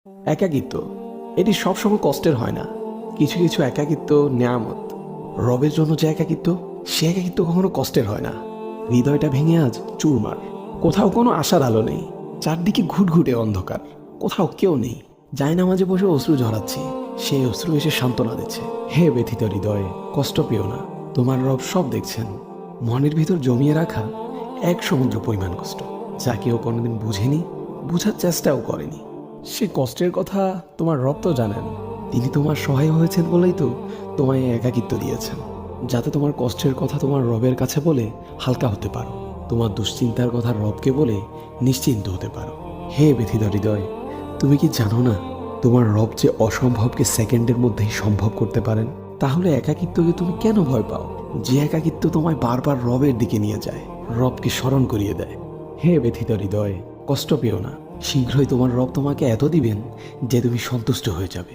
একাকিত্ব এটি সবসময় কষ্টের হয় না। কিছু কিছু একাকিত্ব নেয়ামত। রবের জন্য যে একাকিত্ব, সে একাকিত্ব কখনো কষ্টের হয় না। হৃদয়টা ভেঙে আজ চুরমার। কোথাও কোনো আশার আলো নেই, চারদিকে ঘুটঘুটে অন্ধকার। কোথাও কেউ নেই। জায়নামাজে বসে অশ্রু ঝরাচ্ছি, সেই অশ্রু এসে সান্ত্বনা দিচ্ছে। হে ব্যথিত হৃদয়, কষ্ট পেও না, তোমার রব সব দেখছেন। মনের ভিতর জমিয়ে রাখা এক সমুদ্র পরিমাণ কষ্ট, যা কেউ কোনোদিন বুঝেনি, বুঝার চেষ্টাও করেনি। সে কষ্টের কথা তোমার রব তো জানেন। তিনি তোমার সহায় হয়েছেন বলেই তো তোমায় এই একাকিত্ব দিয়েছেন, যাতে তোমার কষ্টের কথা তোমার রবের কাছে বলে হালকা হতে পারো, তোমার দুশ্চিন্তার কথা রবকে বলে নিশ্চিন্ত হতে পারো। হে ব্যথিত হৃদয়, তুমি কি জানো না তোমার রব যে অসম্ভবকে সেকেন্ডের মধ্যেই সম্ভব করতে পারেন? তাহলে একাকিত্বকে তুমি কেন ভয় পাও? যে একাকিত্ব তোমায় বারবার রবের দিকে নিয়ে যায়, রবকে স্মরণ করিয়ে দেয়। হে ব্যথিত হৃদয়, কষ্ট পেও না। শীঘ্রই তোমার রব তোমাকে এত দিবেন যে তুমি সন্তুষ্ট হয়ে যাবে।